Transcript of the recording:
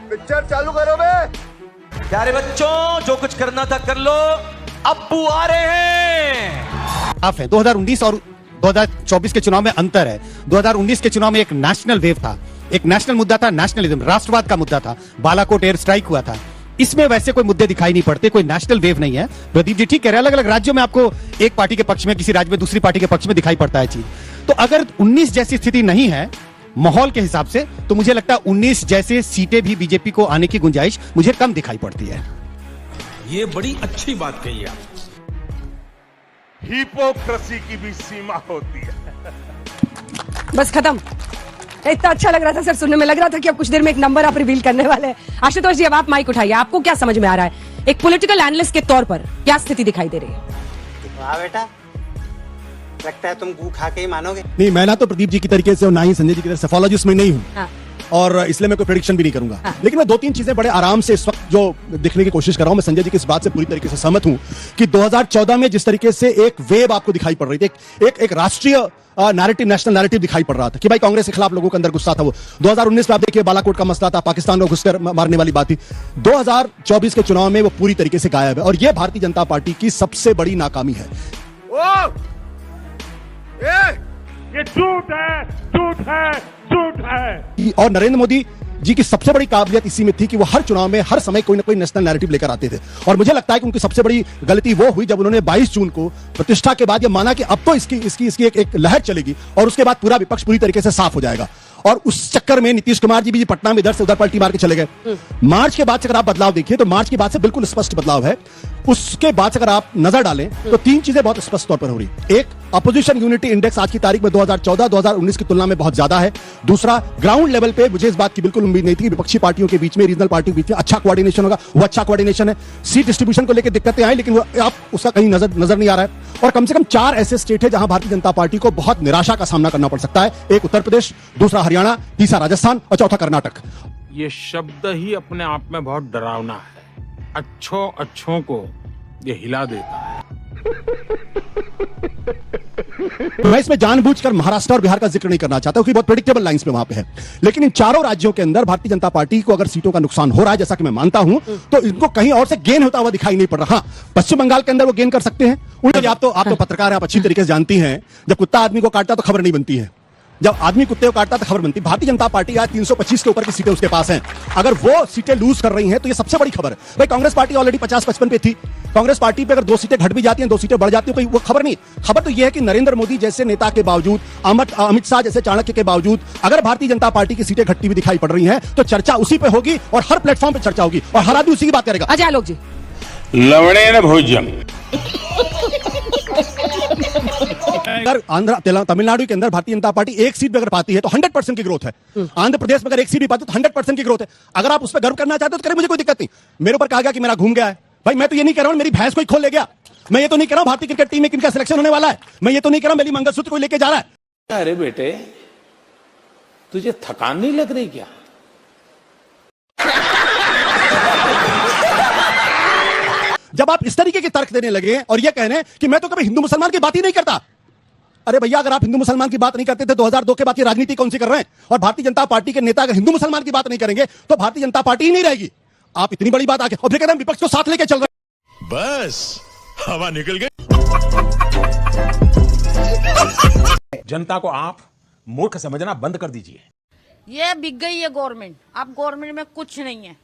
Picture चालू करो बे। प्यारे बच्चों, जो कुछ करना था कर लो, अब्बू आ रहे हैं। आप है 2019 और 2024 के चुनाव में अंतर है। 2019 के चुनाव में एक नेशनल वेव था, एक नेशनल मुद्दा था, नेशनलिज्म, राष्ट्रवाद का मुद्दा था, बालाकोट एयर स्ट्राइक हुआ था। इसमें वैसे कोई मुद्दे दिखाई नहीं पड़ते, कोई नेशनल वेव नहीं है। प्रदीप जी ठीक कह रहे हैं, अलग अलग राज्यों में आपको एक पार्टी के पक्ष में, किसी राज्य में दूसरी पार्टी के पक्ष में दिखाई पड़ता है चीज। तो अगर 19 जैसी स्थिति नहीं है माहौल के हिसाब से, तो मुझे लगता है 19 जैसे सीटें भी बीजेपी को आने की गुंजाइश मुझे कम दिखाई पड़ती है। ये बड़ी अच्छी बात कही आप। हिपोक्रेसी की भी सीमा होती है। बस खत्म। इतना अच्छा लग रहा था सर, सुनने में लग रहा था कि अब कुछ देर में एक नंबर आप रिवील करने वाले हैं। आशुतोष जी, अब आप माइक उठाइए, आपको क्या समझ में आ रहा है, एक पॉलिटिकल एनालिस्ट के तौर पर क्या स्थिति दिखाई दे रही है? वाह बेटा, लगता है तुम गू खा के ही मानोगे। नहीं, मैं ना तो प्रदीप जी की तरीके से और ना ही संजय जी की तरह सेफोलॉजिस्ट में नहीं हूँ। हाँ। और इसलिए मैं कोई प्रेडिक्शन भी नहीं करूंगा। हाँ। लेकिन मैं दो तीन चीजें बड़े आराम से इस वक्त जो दिखने की कोशिश कर रहा हूं, मैं संजय जी की इस बात से पूरी तरीके से सहमत हूं कि 2014 में जिस तरीके से एक वेव आपको दिखाई पड़ रही थी, एक राष्ट्रीय नैरेटिव, नेशनल नैरेटिव दिखाई पड़ रहा था कि भाई कांग्रेस के खिलाफ लोगों के अंदर गुस्सा था। वो 2019 में आप देखिए बालाकोट का मसला था, पाकिस्तान में घुसकर मारने वाली बात थी। 2024 के चुनाव में वो पूरी तरीके से गायब है और यह भारतीय जनता पार्टी की सबसे बड़ी नाकामी है। ये झूठ है, झूठ है, झूठ है। और नरेंद्र मोदी जी की सबसे बड़ी काबिलियत इसी में थी कि वो हर चुनाव में हर समय कोई ना कोई नेशनल नैरेटिव लेकर आते थे। और मुझे लगता है कि उनकी सबसे बड़ी गलती वो हुई जब उन्होंने 22 जून को प्रतिष्ठा के बाद ये माना कि अब तो इसकी एक लहर चलेगी और उसके बाद पूरा विपक्ष पूरी तरीके से साफ हो जाएगा। और उस चक्कर में नीतीश कुमार जी भी पटना में इधर से उधर पलटी मार के चले गए। मार्च के बाद से अगर आप बदलाव देखिए तो मार्च के बाद से बिल्कुल स्पष्ट बदलाव है। उसके बाद से अगर आप नजर डालें तो तीन चीजें बहुत स्पष्ट तौर पर हो रही। एक, अपोजिशन यूनिटी इंडेक्स आज की तारीख में 2014-2019 की तुलना में बहुत ज्यादा है। दूसरा, ग्राउंड लेवल पे मुझे इस बात की बिल्कुल उम्मीद नहीं थी कि विपक्षी पार्टियों के बीच में, रीजनल पार्टियों के बीच में अच्छा कोऑर्डिनेशन होगा। वो अच्छा कोऑर्डिनेशन है। सीट डिस्ट्रीब्यूशन को लेकर दिक्कतें आई, लेकिन वो आप उसका कहीं नजर नहीं आ रहा है। और कम से कम 4 ऐसे स्टेट है जहां भारतीय जनता पार्टी को बहुत निराशा का सामना करना पड़ सकता है। एक उत्तर प्रदेश, दूसरा हरियाणा, तीसरा राजस्थान और चौथा कर्नाटक। ये शब्द ही अपने आप में बहुत डरावना है। अच्छों को ये हिला देता है। मैं इसमें जानबूझकर महाराष्ट्र और बिहार का जिक्र नहीं करना चाहता क्योंकि बहुत प्रेडिक्टेबल लाइंस पे वहां पे है। लेकिन इन चारों राज्यों के अंदर भारतीय जनता पार्टी को अगर सीटों का नुकसान हो रहा है, जैसा कि मैं मानता हूं, तो इनको कहीं और से गेन होता हुआ दिखाई नहीं पड़ रहा। हाँ, पश्चिम बंगाल के अंदर वो गेन कर सकते हैं। उल्टा आप तो पत्रकार हैं, आप अच्छी तरीके से जानती हैं, जब कुत्ता आदमी को काटता तो खबर नहीं बनती है, जब आदमी कुत्ते को काटता तो खबर बनती। भारतीय जनता पार्टी आज 325 के ऊपर की सीटें उसके पास हैं। अगर वो सीटें लूज कर रही हैं तो ये सबसे बड़ी खबर है। भाई कांग्रेस पार्टी ऑलरेडी 50-55 पे थी। कांग्रेस पार्टी पे अगर 2 सीटें घट भी जाती हैं, 2 सीटें बढ़ जाती हैं, कोई वो खबर नहीं। खबर तो यह है कि नरेंद्र मोदी जैसे नेता के बावजूद, अमित शाह जैसे चाणक्य के बावजूद अगर भारतीय जनता पार्टी की सीटें घटती हुई दिखाई पड़ रही हैं तो चर्चा उसी पे होगी और हर प्लेटफॉर्म पे चर्चा होगी और हर आदमी उसी की बात करेगा। अजय आलोक जी, लवणेन भोजन। अगर आंध्र तमिलनाडु के अंदर भारतीय जनता पार्टी एक सीट भी अगर पाती है तो 100% की ग्रोथ है। आंध्र प्रदेश में अगर एक सीट भी पाती है तो 100% की ग्रोथ है। अगर आप उस पर गर्व करना चाहते हो तो करें, मुझे कोई दिक्कत नहीं। मेरे ऊपर कहा गया कि मेरा घूम गया है। भाई मैं तो ये नहीं कह रहा हूं मेरी भैंस कोई खोल ले गया। मैं ये तो नहीं कह रहा हूं भारतीय क्रिकेट टीम में किनका सिलेक्शन होने वाला है। मैं ये तो नहीं कह रहा हूं मेरी मंगलसूत्र कोई लेके जा रहा है। अरे बेटे, तुझे थकान नहीं लग रही क्या? जब आप इस तरीके के तर्क देने लगे और ये कहने कि मैं तो कभी हिंदू मुसलमान की बात ही नहीं करता। अरे भैया, अगर आप हिंदू मुसलमान की बात नहीं करते थे 2002 के बाद की राजनीति कौन सी कर रहे हैं? और भारतीय जनता पार्टी के नेता अगर हिंदू मुसलमान की बात नहीं करेंगे तो भारतीय जनता पार्टी ही नहीं रहेगी। आप इतनी बड़ी बात आके और फिर कहते हैं विपक्ष को साथ लेके चल रहे। बस हवा निकल गई। जनता को आप मूर्ख समझना बंद कर दीजिए। ये बिक गई है गवर्नमेंट। अब गवर्नमेंट में कुछ नहीं है।